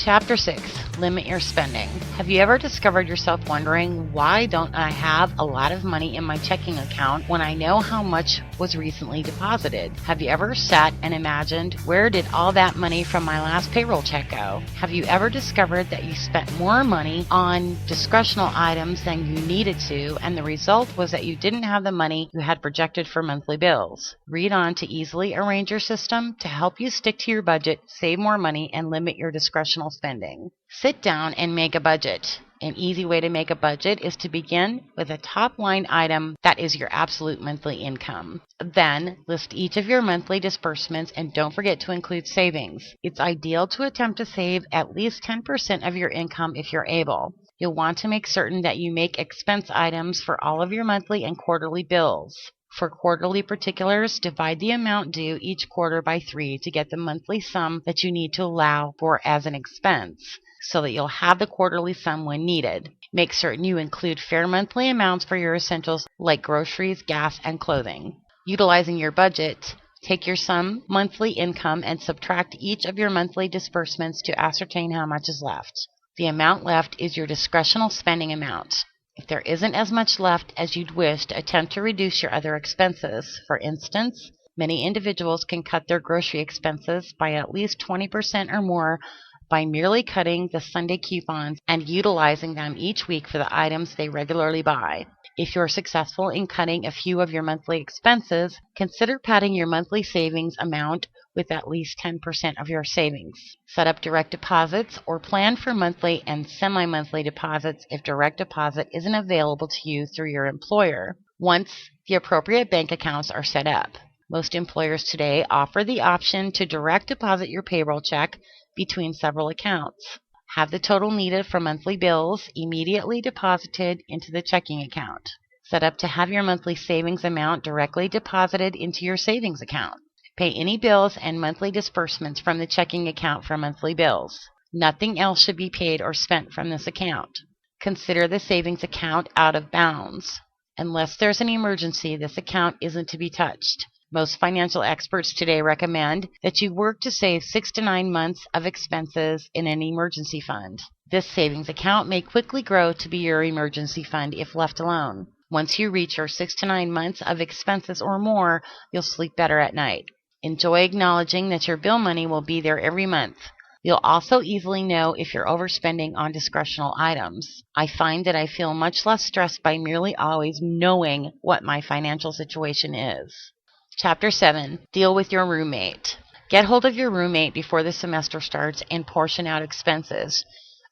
Chapter 6. Limit your spending. Have you ever discovered yourself wondering, why don't I have a lot of money in my checking account when I know how much was recently deposited? Have you ever sat and imagined, where did all that money from my last payroll check go? Have you ever discovered that you spent more money on discretional items than you needed to, and the result was that you didn't have the money you had projected for monthly bills? Read on to easily arrange your system to help you stick to your budget, save more money, and limit your discretional spending. Sit down and make a budget. An easy way to make a budget is to begin with a top line item that is your absolute monthly income. Then list each of your monthly disbursements and don't forget to include savings. It's ideal to attempt to save at least 10% of your income if you're able. You'll want to make certain that you make expense items for all of your monthly and quarterly bills. For quarterly particulars, divide the amount due each quarter by 3 to get the monthly sum that you need to allow for as an expense, so that you'll have the quarterly sum when needed. Make certain you include fair monthly amounts for your essentials like groceries, gas, and clothing. Utilizing your budget, take your sum monthly income and subtract each of your monthly disbursements to ascertain how much is left. The amount left is your discretional spending amount. If there isn't as much left as you'd wish, attempt to reduce your other expenses. For instance, many individuals can cut their grocery expenses by at least 20% or more by merely cutting the Sunday coupons and utilizing them each week for the items they regularly buy. If you're successful in cutting a few of your monthly expenses, consider padding your monthly savings amount with at least 10% of your savings. Set up direct deposits or plan for monthly and semi-monthly deposits if direct deposit isn't available to you through your employer, once the appropriate bank accounts are set up. Most employers today offer the option to direct deposit your payroll check between several accounts. Have the total needed for monthly bills immediately deposited into the checking account. Set up to have your monthly savings amount directly deposited into your savings account. Pay any bills and monthly disbursements from the checking account for monthly bills. Nothing else should be paid or spent from this account. Consider the savings account out of bounds. Unless there's an emergency, this account isn't to be touched. Most financial experts today recommend that you work to save 6 to 9 months of expenses in an emergency fund. This savings account may quickly grow to be your emergency fund if left alone. Once you reach your 6 to 9 months of expenses or more, you'll sleep better at night. Enjoy acknowledging that your bill money will be there every month. You'll also easily know if you're overspending on discretional items. I find that I feel much less stressed by merely always knowing what my financial situation is. Chapter 7. Deal with your roommate. Get hold of your roommate before the semester starts and portion out expenses.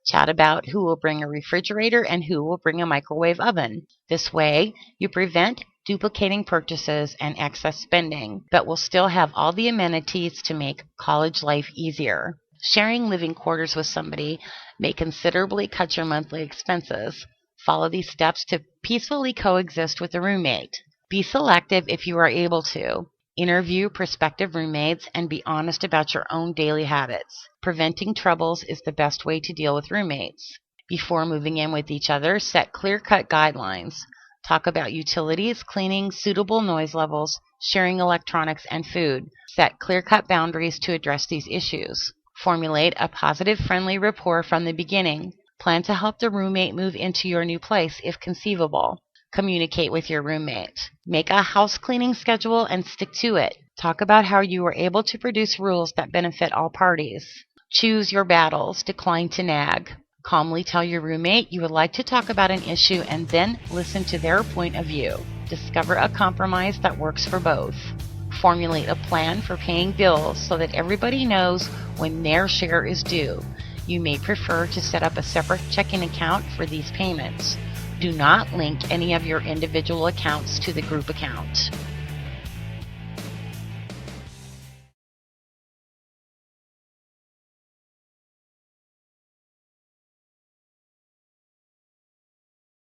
Chat about who will bring a refrigerator and who will bring a microwave oven. This way, you prevent duplicating purchases and excess spending, but will still have all the amenities to make college life easier. Sharing living quarters with somebody may considerably cut your monthly expenses. Follow these steps to peacefully coexist with a roommate. Be selective if you are able to. Interview prospective roommates and be honest about your own daily habits. Preventing troubles is the best way to deal with roommates. Before moving in with each other, set clear-cut guidelines. Talk about utilities, cleaning, suitable noise levels, sharing electronics, and food. Set clear-cut boundaries to address these issues. Formulate a positive, friendly rapport from the beginning. Plan to help the roommate move into your new place if conceivable. Communicate with your roommate. Make a house cleaning schedule and stick to it. Talk about how you were able to produce rules that benefit all parties. Choose your battles. Decline to nag. Calmly tell your roommate you would like to talk about an issue and then listen to their point of view. Discover a compromise that works for both. Formulate a plan for paying bills so that everybody knows when their share is due. You may prefer to set up a separate checking account for these payments. Do not link any of your individual accounts to the group account.